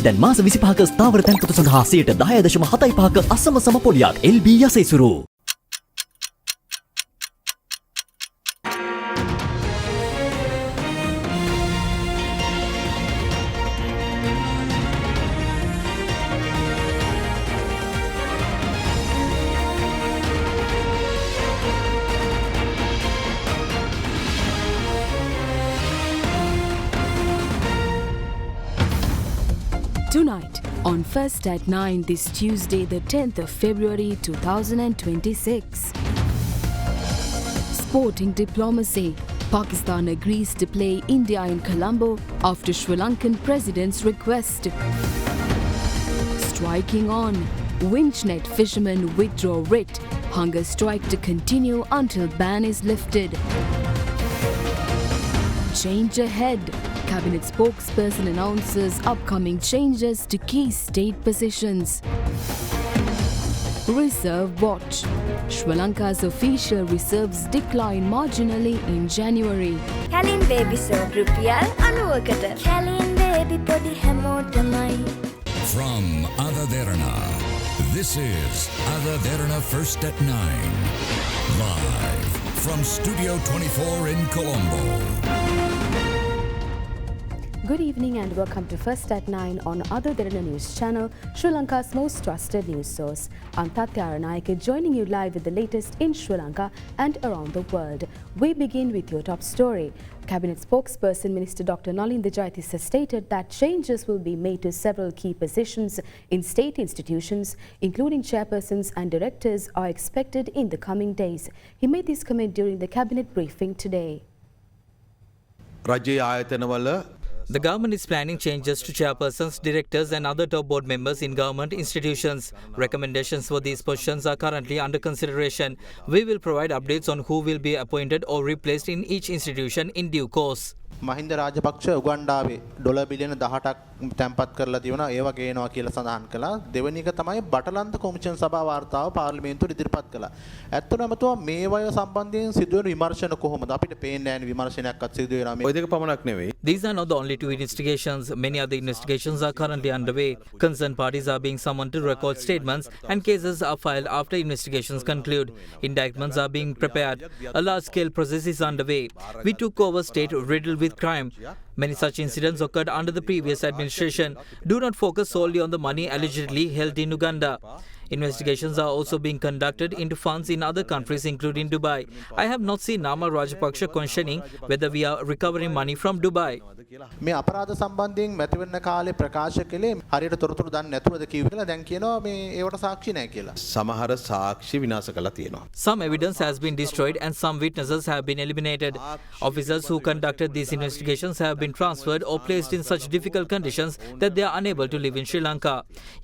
දැන් මාස 25ක ස්ථාවර තැන්පතු සඳහා 10.75% අසම සම පොලියක් LB යසෙසුරු. Tonight, on First at 9 this Tuesday, the 10th of February 2026. Sporting diplomacy. Pakistan agrees to play India in Colombo after Sri Lankan president's request. Striking on. Winchnet fishermen withdraw writ. Hunger strike to continue until ban is lifted. Change ahead. Cabinet spokesperson announces upcoming changes to key state positions. Reserve watch. Sri Lanka's official reserves decline marginally in January. Kalin baby soap rupiyal 90කට. Kalin baby podi හැමෝටමයි. From Derana, this is Derana First at 9. Live from Studio 24 in Colombo. Good evening and welcome to First at 9 on Derana News Channel, Sri Lanka's most trusted news source. I'm Tatya Aranayake, joining you live with the latest in Sri Lanka and around the world. We begin with your top story. Cabinet spokesperson Minister Dr. Nalinda Jayatissa stated that changes will be made to several key positions in state institutions, including chairpersons and directors, are expected in the coming days. He made this comment during the cabinet briefing today. The government is planning changes to chairpersons, directors and other top board members in government institutions. Recommendations for these positions are currently under consideration. We will provide updates on who will be appointed or replaced in each institution in due course. Mahinda Rajapaksa උගන්ඩාවේ dollar බිලියන 18ක් තැන්පත් කරලා තියෙනවා ඒව ගේනවා කියලා සඳහන් කළා. දෙවෙනි එක තමයි බටලන්ත කොමිෂන් සභා වාර්තාව පාර්ලිමේන්තුවට ඉදිරිපත් කළා. ඇත්තටම තුවා මේ වය සම්බන්ධයෙන් සිදුවෙන විමර්ශන කොහොමද? අපිට පේන්නේ නැහැ විමර්ශනයක්වත් සිදු වෙනවා. ඔය දෙක පමණක් නෙවෙයි. These are not the only two investigations. Many other investigations are currently underway. Concerned parties are being summoned to record statements and cases are filed after investigations conclude. Indictments are being prepared. A large-scale process is underway. We took over state riddled with crime. Many such incidents occurred under the previous administration. Do not focus solely on the money allegedly held in Uganda. Investigations are also being conducted into funds in other countries including Dubai. I have not seen Nama Rajapaksa questioning whether we are recovering money from Dubai. මේ අපරාධ සම්බන්ධයෙන් මැතිවෙන්න කාලේ ප්‍රකාශ කළේ හරියට තොරතුරු දන්නේ නැතුවද කියලා දැන් කියනවා මේ ඒවට සාක්ෂි නැහැ කියලා. සමහර සාක්ෂි විනාශ කරලා තියෙනවා. Some evidence has been destroyed and some witnesses have been eliminated. Officers who conducted these investigations have been transferred or placed in such difficult conditions that they are unable to live in Sri Lanka.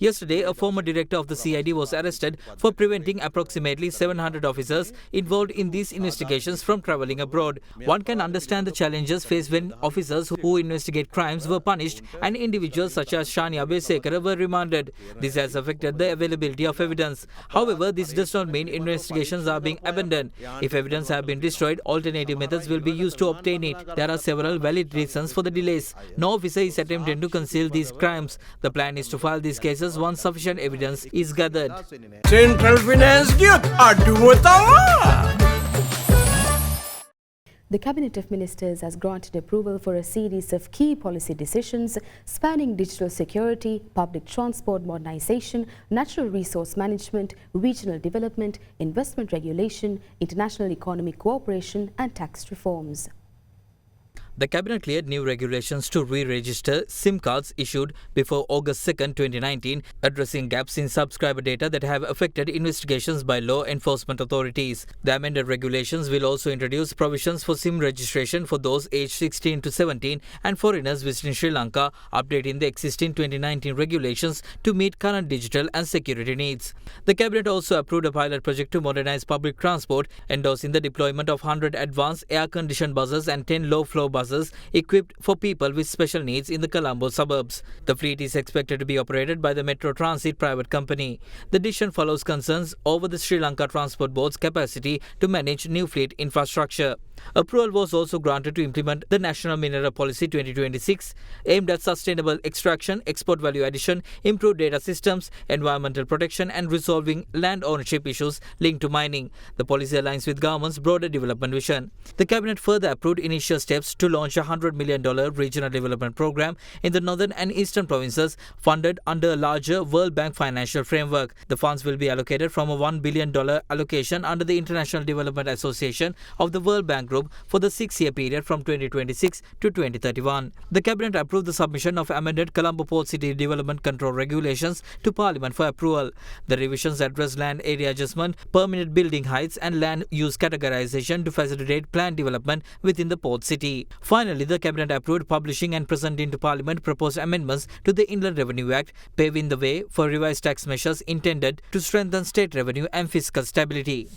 Yesterday, a former director of the CID was arrested for preventing approximately 700 officers involved in these investigations from travelling abroad. One can understand the challenges faced when officers who investigate crimes were punished and individuals such as Shani Abesekara were remanded. This has affected the availability of evidence. However, this does not mean investigations are being abandoned. If evidence has been destroyed, alternative methods will be used to obtain it. There are several valid reasons for the delays. No officer is attempting to conceal these crimes. The plan is to file these cases once sufficient evidence is gathered. Central Finance Duke Aduwatawa. The Cabinet of Ministers has granted approval for a series of key policy decisions spanning digital security, public transport modernization, natural resource management, regional development, investment regulation, international economic cooperation and tax reforms. The Cabinet cleared new regulations to re-register SIM cards issued before August 2, 2019, addressing gaps in subscriber data that have affected investigations by law enforcement authorities. The amended regulations will also introduce provisions for SIM registration for those aged 16 to 17 and foreigners visiting Sri Lanka, updating the existing 2019 regulations to meet current digital and security needs. The Cabinet also approved a pilot project to modernize public transport, endorsing the deployment of 100 advanced air-conditioned buses and 10 low-floor buses buses equipped for people with special needs in the Colombo suburbs. The fleet is expected to be operated by the Metro Transit private company. The decision follows concerns over the Sri Lanka Transport Board's capacity to manage new fleet infrastructure. Approval was also granted to implement the National Mineral Policy 2026, aimed at sustainable extraction, export value addition, improved data systems, environmental protection and resolving land ownership issues linked to mining. The policy aligns with government's broader development vision. The cabinet further approved initial steps to launch a $100 million regional development program in the northern and eastern provinces funded under a larger World Bank financial framework. The funds will be allocated from a $1 billion allocation under the International Development Association of the World Bank Group for the 6-year period from 2026 to 2031. The cabinet approved the submission of amended Colombo Port City Development Control Regulations to Parliament for approval. The revisions address land area adjustment, permanent building heights and land use categorization to facilitate planned development within the port city. Finally, the cabinet approved publishing and presenting to Parliament proposed amendments to the Inland Revenue Act, paving the way for revised tax measures intended to strengthen state revenue and fiscal stability.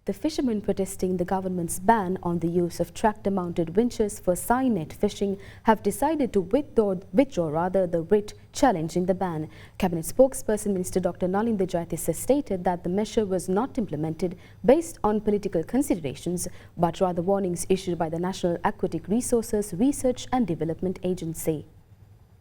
The fishermen protesting the government's ban on the use of tractor-mounted winches for seine net fishing have decided to withdraw the writ challenging the ban. Cabinet spokesperson Minister Dr. Nalinda Jayatissa stated that the measure was not implemented based on political considerations, but rather warnings issued by the National Aquatic Resources Research and Development Agency.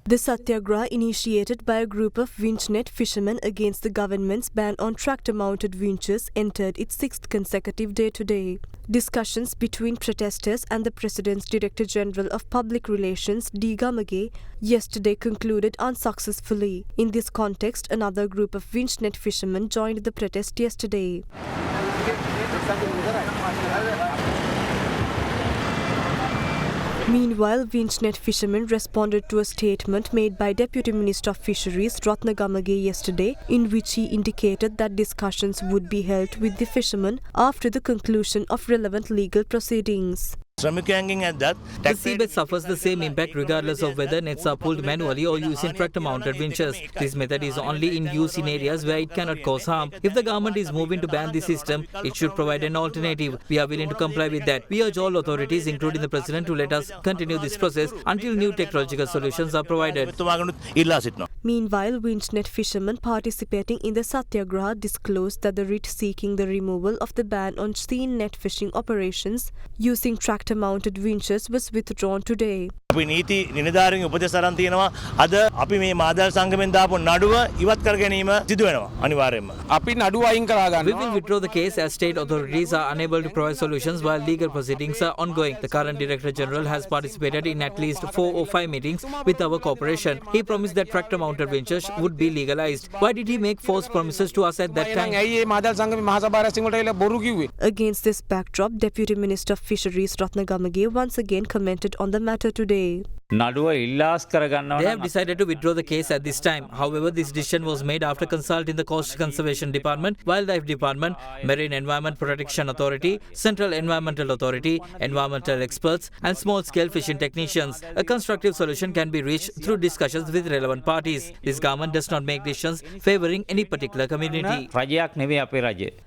The satyagraha, initiated by a group of winch net fishermen against the government's ban on tractor-mounted winches, entered its 6th consecutive day today. Discussions between protesters and the President's Director General of Public Relations, D. Gamage, yesterday concluded unsuccessfully. In this context, another group of winch net fishermen joined the protest yesterday. Meanwhile, winch net fishermen responded to a statement made by Deputy Minister of Fisheries Ratna Gamage yesterday, in which he indicated that discussions would be held with the fishermen after the conclusion of relevant legal proceedings. The seabed suffers the same impact regardless of whether nets are pulled manually or using tractor-mounted winches. This method is only in use in areas where it cannot cause harm. If the government is moving to ban this system, it should provide an alternative. We are willing to comply with that. We urge all authorities, including the President, to let us continue this process until new technological solutions are provided. Meanwhile, winch net fishermen participating in the satyagraha disclosed that the writ seeking the removal of the ban on seine net fishing operations using tractor-mounted winches was withdrawn today. We නීති නිලධාරීන් උපදෙස් අරන් තියෙනවා අද අපි මේ මාදල් සංගමෙන් දාපු නඩුව ඉවත් කර ගැනීම සිදු වෙනවා අනිවාර්යයෙන්ම අපි නඩුව අයින් කරා ගන්නවා. We will withdraw the case as state authorities are unable to provide solutions while legal proceedings are ongoing. The current Director General has participated in at least 4 or 5 meetings with our corporation. He promised that tractor-mounted winches would be legalized. Why did he make false promises to us at that time? Against this backdrop, Deputy Minister of Fisheries Ratna Gamage once again commented on the matter today. They have decided to withdraw the case at this time. However, this decision was made after consulting the Coast Conservation Department, Wildlife Department, Marine Environment Protection Authority, Central Environmental Authority, environmental experts and small-scale fishing technicians. A constructive solution can be reached through discussions with relevant parties. This government does not make decisions favouring any particular community.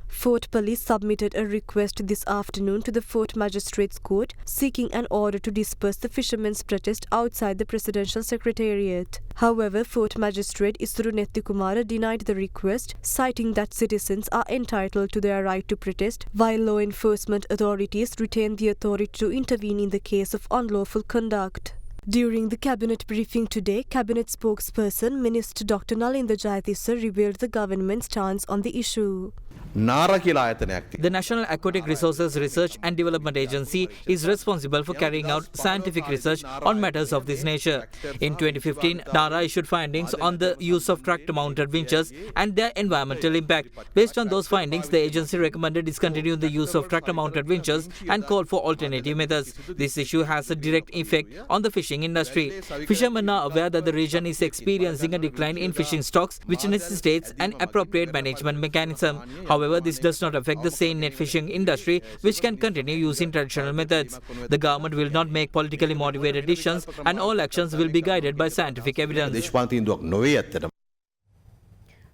Fort Police submitted a request this afternoon to the Fort Magistrates Court seeking an order to disperse the fishermen's protest outside the Presidential Secretariat. However, Fort Magistrate Isuru Nethikumara denied the request, citing that citizens are entitled to their right to protest, while law enforcement authorities retain the authority to intervene in the case of unlawful conduct. During the cabinet briefing today, Cabinet spokesperson Minister Dr. Nalinda Jayatissa revealed the government's stance on the issue. The National Aquatic Resources Research and Development Agency is responsible for carrying out scientific research on matters of this nature. In 2015, NARA issued findings on the use of tractor-mounted winches and their environmental impact. Based on those findings, the agency recommended discontinue the use of tractor-mounted winches and called for alternative methods. This issue has a direct effect on the fishing industry. Fishermen are aware that the region is experiencing a decline in fishing stocks, which necessitates an appropriate management mechanism. However, this does not affect the seine net fishing industry, which can continue using traditional methods. The government will not make politically motivated decisions, and all actions will be guided by scientific evidence.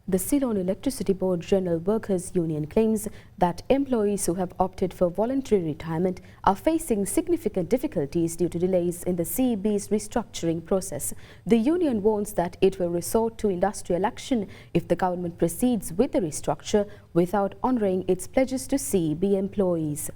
The Ceylon Electricity Board General Workers Union claims that employees who have opted for voluntary retirement are facing significant difficulties due to delays in the CEB's restructuring process. The union warns that it will resort to industrial action if the government proceeds with the restructure without honouring its pledges to CEB employees.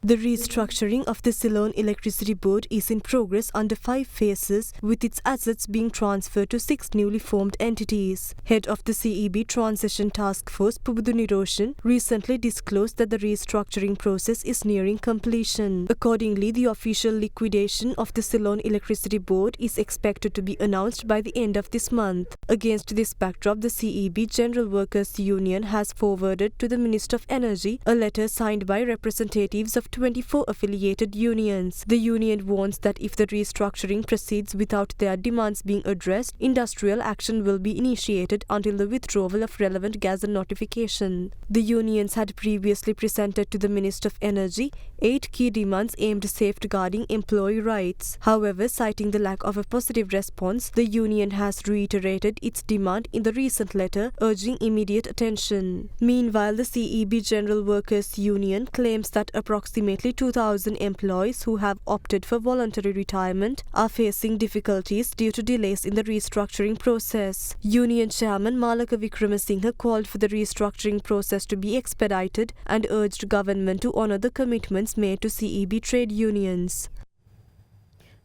The restructuring of the Ceylon Electricity Board is in progress under 5 phases, with its assets being transferred to 6 newly formed entities. Head of the CEB Transition Task Force, Pubuduni Roshan, recently disclosed that the restructuring process is nearing completion. Accordingly, the official liquidation of the Ceylon Electricity Board is expected to be announced by the end of this month. Against this backdrop, the CEB General Workers Union has forwarded to the Minister of Energy a letter signed by representatives of 24 affiliated unions. The union warns that if the restructuring proceeds without their demands being addressed, industrial action will be initiated until the withdrawal of relevant gazette notification. The unions had previously presented to the Minister of Energy 8 key demands aimed at safeguarding employee rights. However, citing the lack of a positive response, the union has reiterated its demand in the recent letter, urging immediate attention. Meanwhile, the CEB General Workers Union claims that approximately 2,000 employees who have opted for voluntary retirement are facing difficulties due to delays in the restructuring process. Union Chairman Malaka Wickramasinghe called for the restructuring process to be expedited and urged government to honour the commitments made to CEB trade unions.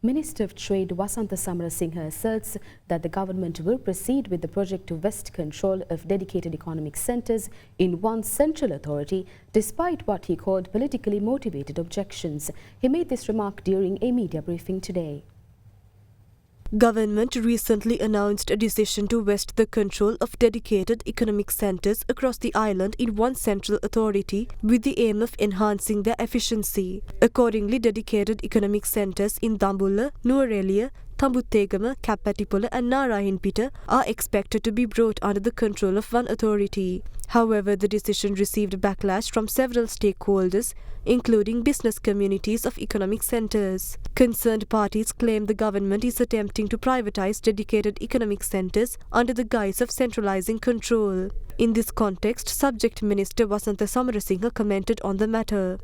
Minister of Trade Wasantha Samarasinghe asserts that the government will proceed with the project to vest control of dedicated economic centres in one central authority, despite what he called politically motivated objections. He made this remark during a media briefing today. Government recently announced a decision to vest the control of dedicated economic centres across the island in one central authority with the aim of enhancing their efficiency. Accordingly, dedicated economic centres in Dambulla, Nuwara, Tambuttegama, Kappatipula and Narayanpita are expected to be brought under the control of one authority. However, the decision received backlash from several stakeholders, including business communities of economic centres. Concerned parties claim the government is attempting to privatize dedicated economic centres under the guise of centralizing control. In this context, Subject Minister Wasantha Samarasinghe commented on the matter.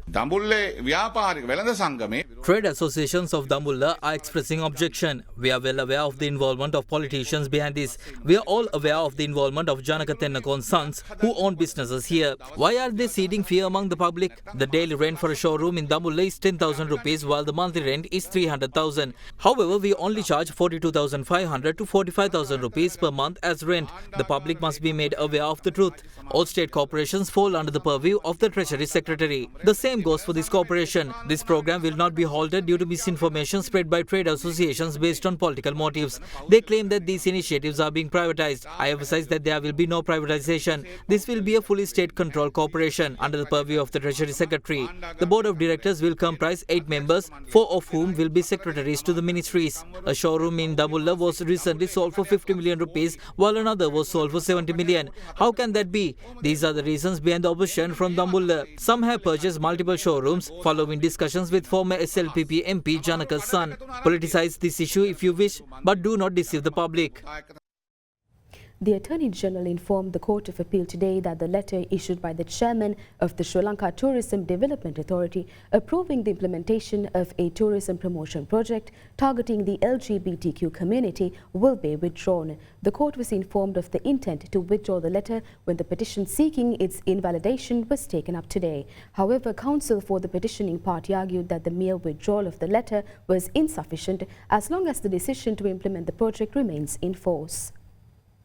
Trade associations of Dambulla are expressing objection. We are well aware of the involvement of politicians behind this. We are all aware of the involvement of Janaka Tennakon's sons who own businesses here. Why are they seeding fear among the public? The daily rent for a showroom in Dambulla is 10,000 rupees while the monthly rent is 300,000. However, we only charge 42,500 to 45,000 rupees per month as rent. The public must be made aware of the truth. All state corporations fall under the purview of the Treasury Secretary. The same goes for this corporation. This program will not be halted due to misinformation spread by trade associations based on political motives. They claim that these initiatives are being privatized. I emphasize that there will be no privatization. This will be a fully state-controlled corporation under the purview of the Treasury Secretary. The Board of Directors will comprise 8 members, 4 of whom will be secretaries to the ministries. A showroom in Dambulla was recently sold for 50 million rupees while another was sold for 70 million. How can that be? These are the reasons behind the opposition from Dambulla. Some have purchased multiple showrooms following discussions with former SLPP MP Janaka's son. Politicize this issue if you wish, but do not deceive the public. The Attorney General informed the Court of Appeal today that the letter issued by the chairman of the Sri Lanka Tourism Development Authority approving the implementation of a tourism promotion project targeting the LGBTQ community will be withdrawn. The court was informed of the intent to withdraw the letter when the petition seeking its invalidation was taken up today. However, counsel for the petitioning party argued that the mere withdrawal of the letter was insufficient as long as the decision to implement the project remains in force.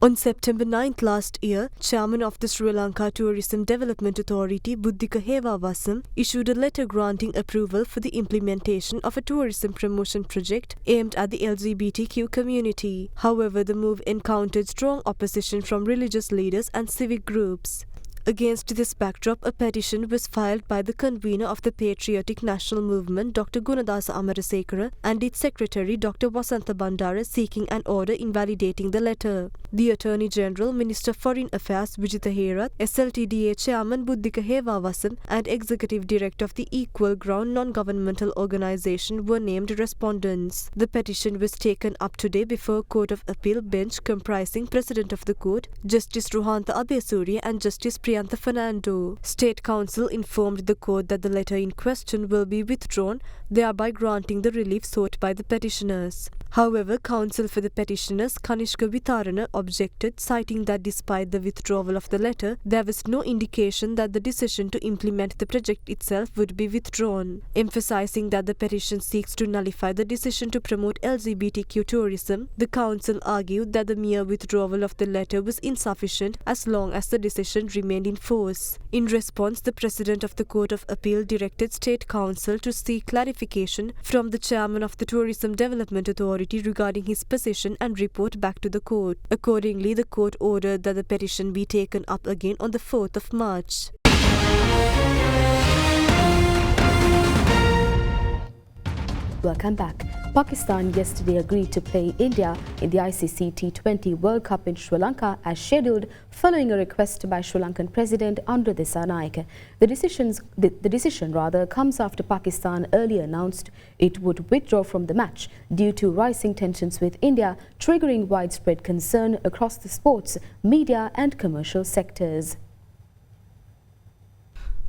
On September 9th last year, Chairman of the Sri Lanka Tourism Development Authority, Buddhika Hewawasam, issued a letter granting approval for the implementation of a tourism promotion project aimed at the LGBTQ community. However, the move encountered strong opposition from religious leaders and civic groups. Against this backdrop, a petition was filed by the convener of the Patriotic National Movement, Dr. Gunadasa Amarasekara, and its secretary, Dr. Wasantha Bandara, seeking an order invalidating the letter. The Attorney General, Minister for Foreign Affairs Vijitha Herath, SLTDA Chairman Buddhika Hewawasam and Executive Director of the Equal Ground Non-Governmental Organisation were named respondents. The petition was taken up today before a Court of Appeal bench comprising President of the Court, Justice Ruhantha Abeyasuriya and Justice Priyantha Fernando. State Council informed the court that the letter in question will be withdrawn, thereby granting the relief sought by the petitioners. However, counsel for the petitioners, Kanishka Vitarana, objected, citing that despite the withdrawal of the letter, there was no indication that the decision to implement the project itself would be withdrawn. Emphasizing that the petition seeks to nullify the decision to promote LGBTQ tourism, the council argued that the mere withdrawal of the letter was insufficient as long as the decision remained in force. In response, the President of the Court of Appeal directed State Council to seek clarification from the Chairman of the Tourism Development Authority regarding his position and report back to the court. Accordingly, the court ordered that the petition be taken up again on the 4th of March. Welcome back. Pakistan yesterday agreed to play India in the ICC T20 World Cup in Sri Lanka as scheduled, following a request by Sri Lankan President Andra Disanayake. The decision comes after Pakistan earlier announced it would withdraw from the match due to rising tensions with India, triggering widespread concern across the sports, media and commercial sectors.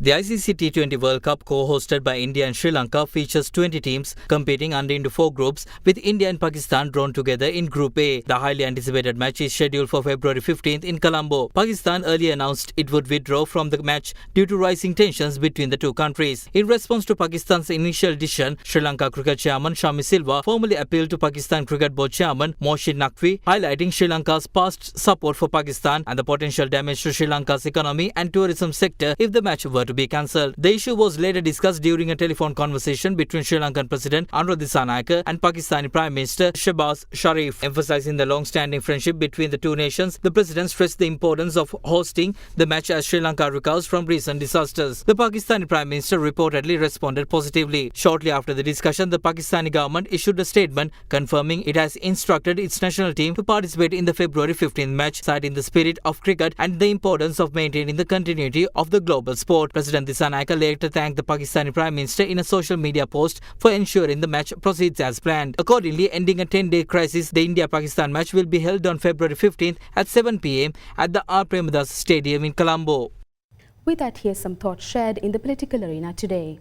The ICC T20 World Cup, co-hosted by India and Sri Lanka, features 20 teams competing into 4 groups, with India and Pakistan drawn together in Group A. The highly anticipated match is scheduled for February 15th in Colombo. Pakistan earlier announced it would withdraw from the match due to rising tensions between the two countries. In response to Pakistan's initial decision, Sri Lanka cricket chairman Shami Silva formally appealed to Pakistan Cricket Board chairman Mohsin Naqvi, highlighting Sri Lanka's past support for Pakistan and the potential damage to Sri Lanka's economy and tourism sector if the match were to be cancelled. The issue was later discussed during a telephone conversation between Sri Lankan President Andra Disanayake and Pakistani Prime Minister Shehbaz Sharif. Emphasizing the long-standing friendship between the two nations, the President stressed the importance of hosting the match as Sri Lanka recovers from recent disasters. The Pakistani Prime Minister reportedly responded positively. Shortly after the discussion, the Pakistani government issued a statement confirming it has instructed its national team to participate in the February 15th match, citing the spirit of cricket and the importance of maintaining the continuity of the global sport. President Disanayake later thanked the Pakistani Prime Minister in a social media post for ensuring the match proceeds as planned. Accordingly, ending a 10-day crisis, the India-Pakistan match will be held on February 15th at 7 p.m. at the R. Premadas Stadium in Colombo. With that, here's some thoughts shared in the political arena today.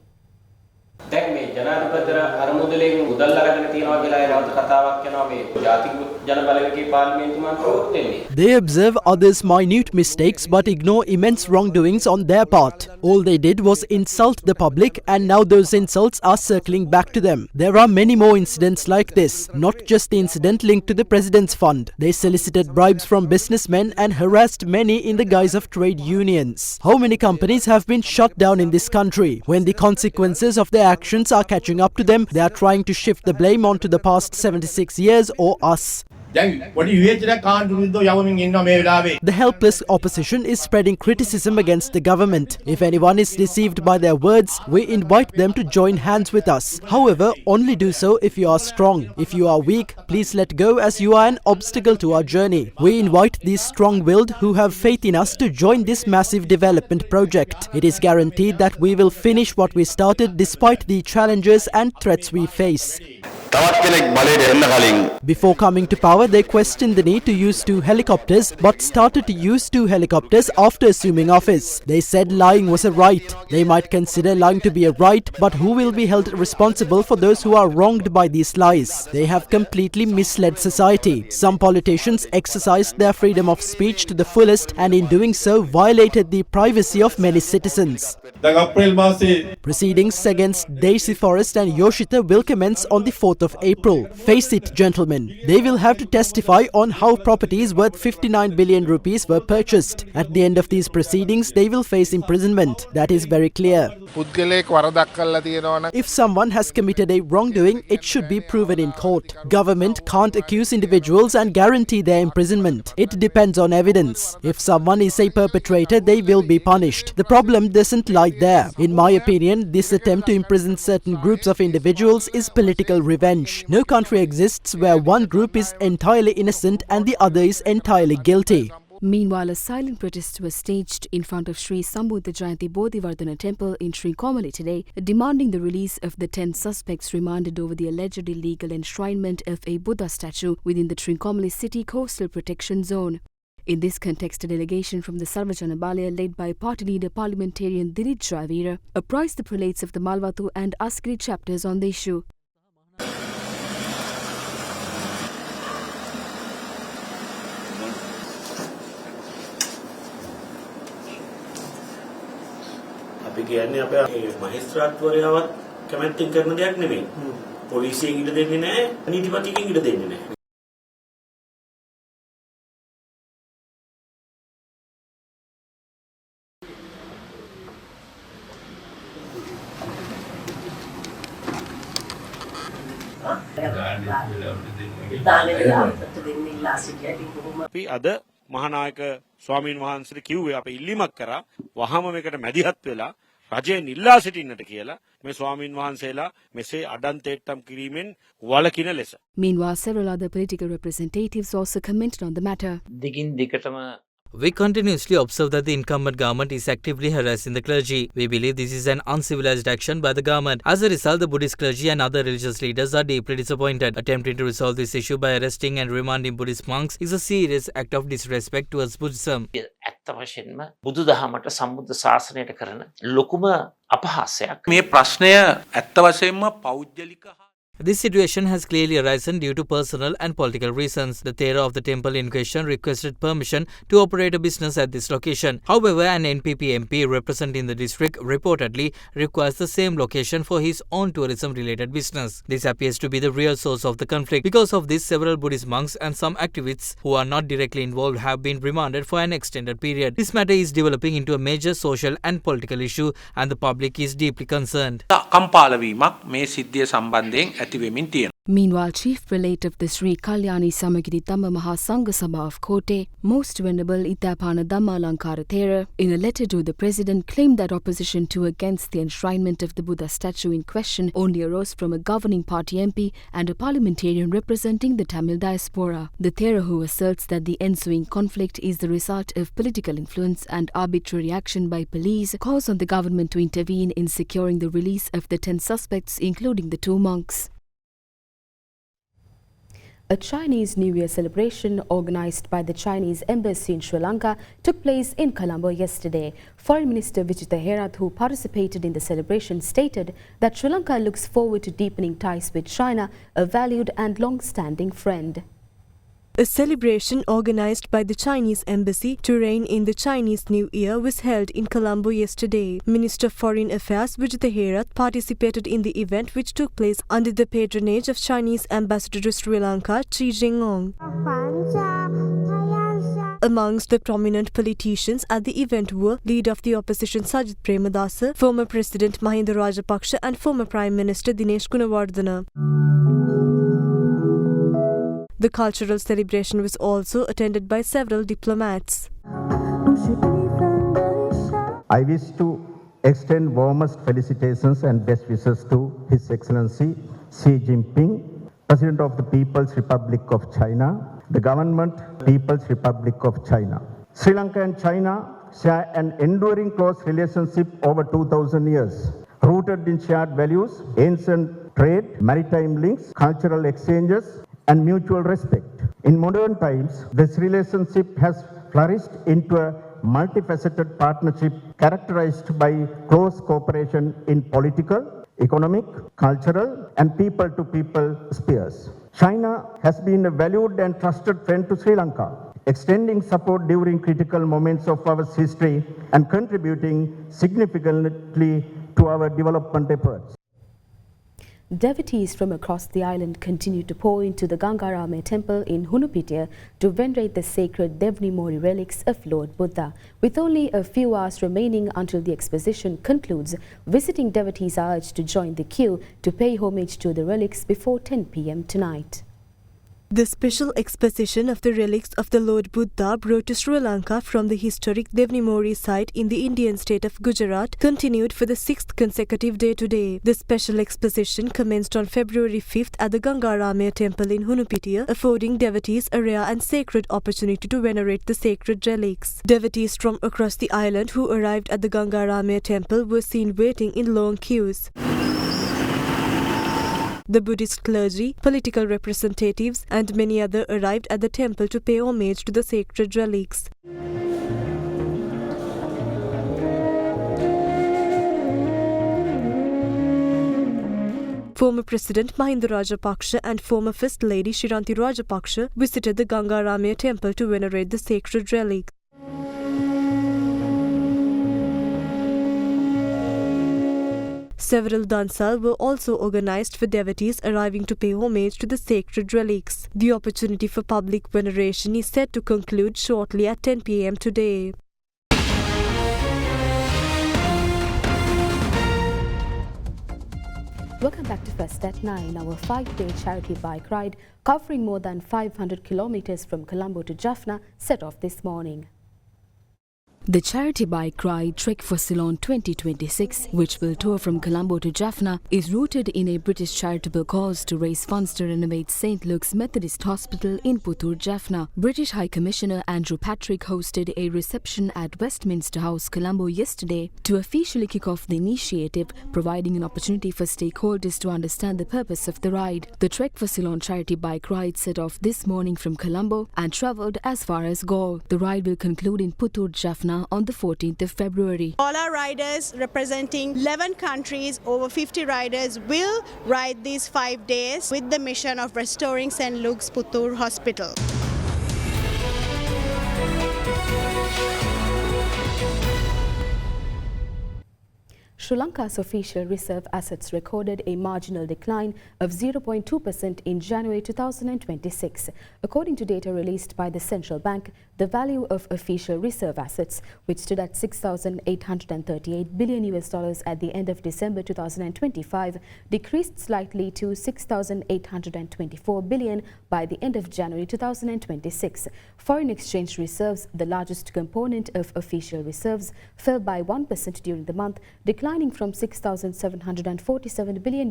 දැන් මේ ජනාධිපතිර අරමුදලෙන් මුදල් අරගෙන තියනවා කියලා නැවත කතාවක් යනවා මේ ජාතික ජන බලවේගයේ පාර්ලිමේන්තු මන්ත්‍රීවරුත් වෙන්නේ. They observe others' minute mistakes but ignore immense wrongdoings on their part. All they did was insult the public, and now those insults are circling back to them. There are many more incidents like this, not just the incident linked to the President's fund. They solicited bribes from businessmen and harassed many in the guise of trade unions. How many companies have been shut down in this country? When the consequences of their actions are catching up to them, they are trying to shift the blame onto the past 76 years or us. The helpless opposition is spreading criticism against the government. If anyone is deceived by their words, we invite them to join hands with us. However, only do so if you are strong. If you are weak, please let go, as you are an obstacle to our journey. We invite these strong-willed who have faith in us to join this massive development project. It is guaranteed that we will finish what we started despite the challenges and threats we face. Before coming to power, they questioned the need to use 2 helicopters but started to use 2 helicopters after assuming office. They said lying was a right. They might consider lying to be a right, but who will be held responsible for those who are wronged by these lies? They have completely misled society. Some politicians exercised their freedom of speech to the fullest and in doing so violated the privacy of many citizens. Proceedings against Daisy Forrest and Yoshita will commence on the 4th of April. Face it, gentlemen, they will have to testify on how properties worth 59 billion rupees were purchased. At the end of these proceedings, they will face imprisonment. That is very clear. If someone has committed a wrongdoing, it should be proven in court. Government can't accuse individuals and guarantee their imprisonment. It depends on evidence. If someone is a perpetrator, they will be punished. The problem doesn't lie there. In my opinion, this attempt to imprison certain groups of individuals is political revenge. No country exists where one group is entitled entirely innocent and the other is entirely guilty. Meanwhile, a silent protest was staged in front of Sri Sambudha Jayanti Bodhivardhana Temple in Srikomali today, demanding the release of the 10 suspects remanded over the alleged illegal enshrinement of a Buddha statue within the Srikomali City Coastal Protection Zone. In this context, a delegation from the Sarvajana Balaya led by party leader parliamentarian Dilip Javira apprised the prelates of the Malwatu and Askari chapters on the issue. අපි කියන්නේ අපේ මහේස්ත්‍රාත්වරයාවත් කැමැත්තෙන් කරන දෙයක් නෙමෙයි. පොලිසියෙන් ඉඩ දෙන්නේ නැහැ, නීතිපතිගෙන් ඉඩ දෙන්නේ නැහැ. අපි අද මහානායක ස්වාමීන් වහන්සේට කිව්වේ අපේ ඉල්ලීමක් කරා වහම මේකට මැදිහත් වෙලා රජයෙන් ඉල්ලා සිටින්නට කියලා මේ ස්වාමීන් වහන්සේලා මෙසේ අඩන්තේට්ටම් කිරීමෙන් වළකින ලෙස. Meanwhile, several other political representatives also commented on the matter. දිගින් දිගටම We continuously observe that the incumbent government is actively harassing the clergy. We believe this is an uncivilized action by the government. As a result, the Buddhist clergy and other religious leaders are deeply disappointed. Attempting to resolve this issue by arresting and remanding Buddhist monks is a serious act of disrespect towards Buddhism. ඇත්ත වශයෙන්ම බුදු දහමට සම්බුද්ධ ශාසනයට කරන ලොකුම අපහාසයක්. මේ ප්‍රශ්නය ඇත්ත වශයෙන්ම පෞද්ගලික This situation has clearly arisen due to personal and political reasons. The Thera of the temple in question requested permission to operate a business at this location. However, an NPP MP representing the district reportedly requires the same location for his own tourism-related business. This appears to be the real source of the conflict. Because of this, several Buddhist monks and some activists who are not directly involved have been remanded for an extended period. This matter is developing into a major social and political issue, and the public is deeply concerned. කම්පාලවීමක් මේ සිද්ධිය සම්බන්ධයෙන් ඇති වෙමින් තියෙනවා. Meanwhile, Chief Prelate of the Sri Kalyani Samagiri Dhamma Mahasangha Sabha of Kotte, Most Venerable Itapana Dhamma Lankara Thera, in a letter to the President, claimed that opposition to against the enshrinement of the Buddha statue in question only arose from a governing party MP and a parliamentarian representing the Tamil diaspora. The Thera, who asserts that the ensuing conflict is the result of political influence and arbitrary action by police, calls on the government to intervene in securing the release of the 10 suspects, including the 2 monks. A Chinese New Year celebration organised by the Chinese Embassy in Sri Lanka took place in Colombo yesterday. Foreign Minister Vijitha Herath, who participated in the celebration, stated that Sri Lanka looks forward to deepening ties with China, a valued and long-standing friend. A celebration organized by the Chinese Embassy to reign in the Chinese New Year was held in Colombo yesterday. Minister of Foreign Affairs Vijitha Herath participated in the event, which took place under the patronage of Chinese Ambassador to Sri Lanka, Chi Jingong. Amongst the prominent politicians at the event were Leader of the Opposition Sajith Premadasa, former President Mahinda Rajapaksa and former Prime Minister Dinesh Gunawardena. The cultural celebration was also attended by several diplomats. I wish to extend warmest felicitations and best wishes to His Excellency Xi Jinping, President of the People's Republic of China, the Government People's Republic of China. Sri Lanka and China share an enduring close relationship over 2,000 years, rooted in shared values, ancient trade, maritime links, cultural exchanges, and mutual respect. In modern times, this relationship has flourished into a multifaceted partnership characterized by close cooperation in political, economic, cultural, and people-to-people spheres. China has been a valued and trusted friend to Sri Lanka, extending support during critical moments of our history and contributing significantly to our development efforts. Devotees from across the island continue to pour into the Gangarame temple in Hunupitiya to venerate the sacred Devni Mori relics of Lord Buddha. With only a few hours remaining until the exposition concludes, visiting devotees are urged to join the queue to pay homage to the relics before 10 p.m. tonight. The special exposition of the relics of the Lord Buddha brought to Sri Lanka from the historic Devnimori site in the Indian state of Gujarat continued for the 6th consecutive day today. The special exposition commenced on February 5th at the Gangaramaya temple in Hunupitiya, affording devotees a rare and sacred opportunity to venerate the sacred relics. Devotees from across the island who arrived at the Gangaramaya temple were seen waiting in long queues. The Buddhist clergy, political representatives, and many others arrived at the temple to pay homage to the sacred relics. Former President Mahinda Rajapaksa and former First Lady Shiranti Rajapaksa visited the Gangaramaya temple to venerate the sacred relics. Several dansal were also organized for devotees arriving to pay homage to the sacred relics. The opportunity for public veneration is set to conclude shortly at 10 p.m. today. Welcome back to First at 9, our 5-day charity bike ride covering more than 500 kilometers from Colombo to Jaffna set off this morning. The charity bike ride Trek for Ceylon 2026, which will tour from Colombo to Jaffna, is rooted in a British charitable cause to raise funds to renovate St. Luke's Methodist Hospital in Puttur, Jaffna. British High Commissioner Andrew Patrick hosted a reception at Westminster House, Colombo yesterday to officially kick off the initiative, providing an opportunity for stakeholders to understand the purpose of the ride. The Trek for Ceylon charity bike ride set off this morning from Colombo and travelled as far as Galle. The ride will conclude in Puttur, Jaffna on the 14th of February. All our riders representing 11 countries, over 50 riders will ride these 5 days with the mission of restoring St. Luke's Puttur Hospital. Sri Lanka's official reserve assets recorded a marginal decline of 0.2% in January 2026. According to data released by the central bank, the value of official reserve assets, which stood at $6,838 billion at the end of December 2025, decreased slightly to $6,824 billion by the end of January 2026. Foreign exchange reserves, the largest component of official reserves, fell by 1% during the month, declining from $6,747 billion.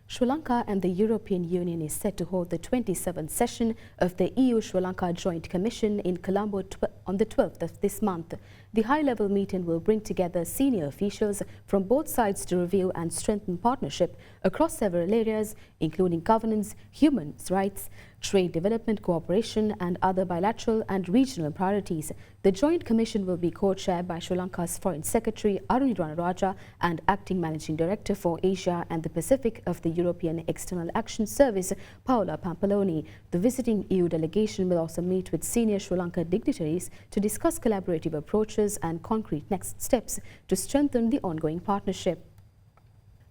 Sri Lanka and the European Union is set to hold the 27th session of the EU-Sri Lanka Joint Commission in Colombo on the 12th of this month. The high-level meeting will bring together senior officials from both sides to review and strengthen partnership across several areas, including governance, human rights, trade development cooperation and other bilateral and regional priorities. The Joint Commission will be co-chaired by Sri Lanka's Foreign Secretary Arun Ranaraja and Acting Managing Director for Asia and the Pacific of the European External Action Service, Paola Pampaloni. The visiting EU delegation will also meet with senior Sri Lanka dignitaries to discuss collaborative approaches and concrete next steps to strengthen the ongoing partnership.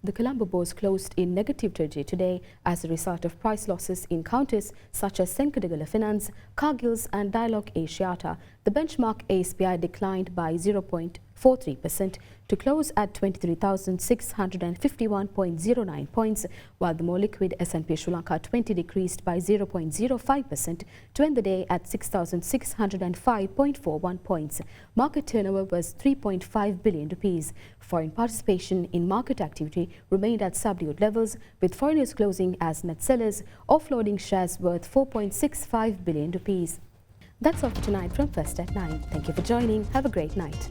The Colombo bourse closed in negative territory today as a result of price losses in counters such as Senkadagala Finance, Cargill's and Dialog Asiata. The benchmark ASPI declined by 0.43% to close at 23,651.09 points, while the more liquid S&P Sri Lanka 20 decreased by 0.05% to end the day at 6,605.41 points. Market turnover was 3.5 billion rupees. Foreign participation in market activity remained at subdued levels, with foreigners closing as net sellers, offloading shares worth 4.65 billion rupees. That's all for tonight from First at 9. Thank you for joining. Have a great night.